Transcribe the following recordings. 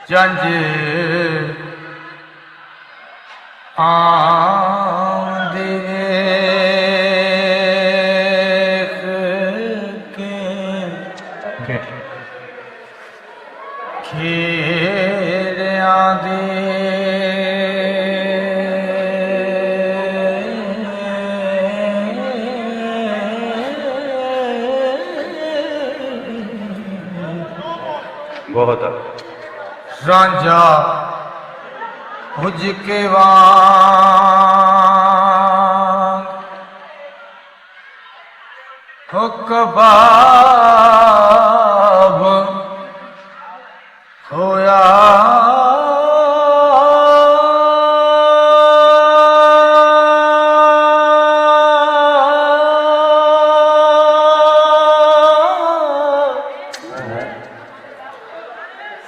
ਜੰਝ ਆਂਦੀ ਵੇਖ ਕੇ ਖੇੜਿਆਂ ਦੀ ਬਹੁਤ ਰਾਂਝਾ ਹੁਜ ਕੇ ਵਾਂਗ ਹੋ ਕਬਾਬ ਹੋਇਆ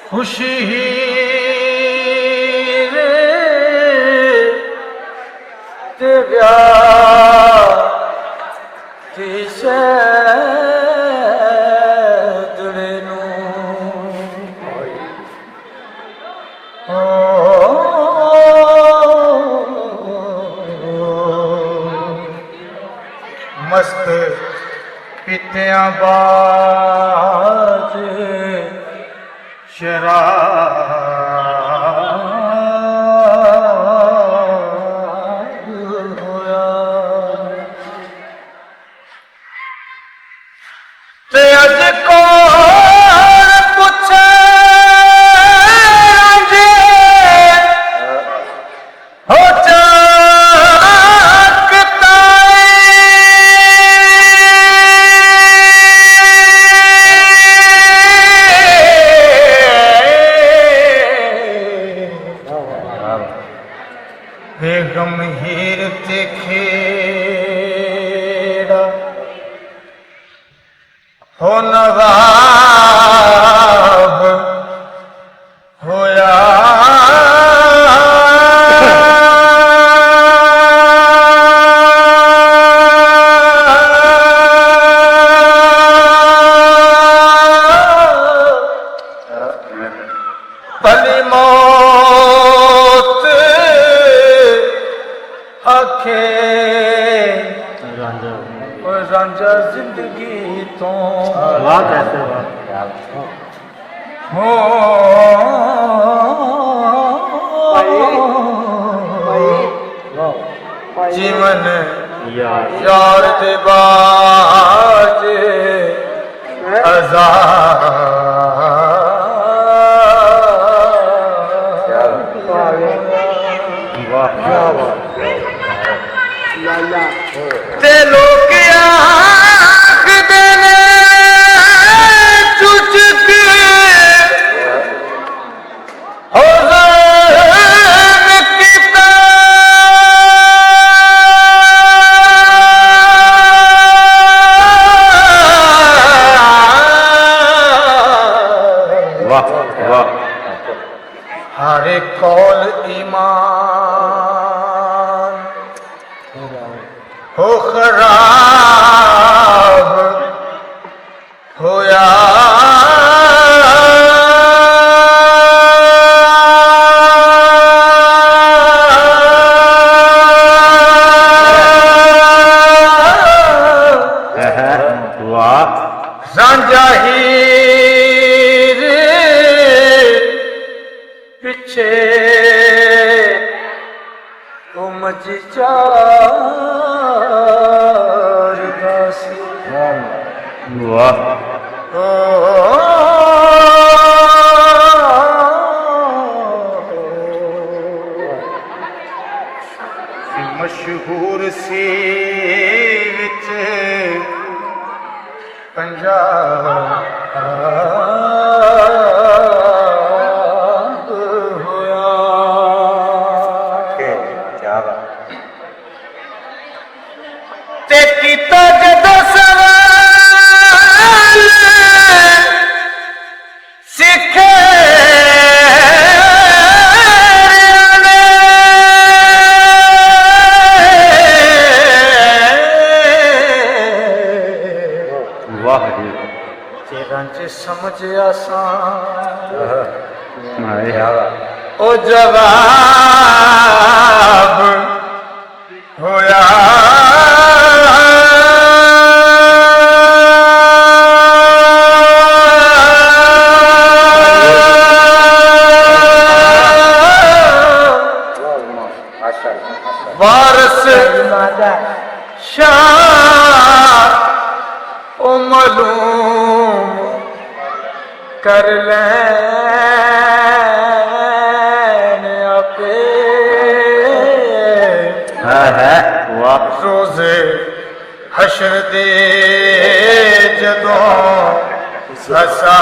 ਖੁਸ਼ੀ ਰੇ ਤੇ ਵਿਆਹ ਦੀ ਸੈਦੜੇ ਨੂੰ ਮਸਤ ਪੀਤਿਆਂ ਬਾਜ ਸ਼ਰਾਬ ਹੋਇਆ ਤੇ ਅੱਜ ਕੌਣ ਪੁੱਛੇ ਰਾਂਝੇ ਹੋ ਚੱਕ ਬੇਗਮ ਹੀਰ ਤੇ ਖੇੜਾ ਹੋ ਨਵਾਬ ਹੋਇਆ ਭਲੀ ਮੌਤ ਆਖੇ ਰਾਂਝਾ ਜ਼ਿੰਦਗੀ ਤੋਂ ਵਾਹ ਕੈਸੇ ਹੋ ਜੀਵਨ ਯਾਰ ਦੇ ਬਾਜ ਤੇ ਲੋਕ ਆਖਦੇ ਨੇ ਚੁੱਚ ਕੇ ਹੋ ਜ਼ਲਮ ਕੀਤਾ ਵਾਹ ਵਾਹ ਹਰੇ ਕੌਲ ਈਮਾਨ ਹੋ ਖਰਾਬ ਹੋਇਆ ਵਾਹ ਰਾਂਝਾ ਹੀਰ ਪਿੱਛੇ ਉਹ ਮੱਝਾਰਦਾ ਸੀ ਵਾਹ ਮਸ਼ਹੂਰ ਸੀ ਵਿੱਚ ਪੰਜਾਬ ਹੋਇਆ ਤੇ ਕੀਤਾ ਜਦੋਂ ਸਵਾਲ ਸਿੱਖੇ ਵਾਹ ਜੀ ਚਿਰਾਂ ਚ ਸਮਝ ਆਸਾਂ हाय ओ जवाब होया वारस शाह ओ मालूम कर लैन आपे है वाह रोज़े हशर दे जदों हसा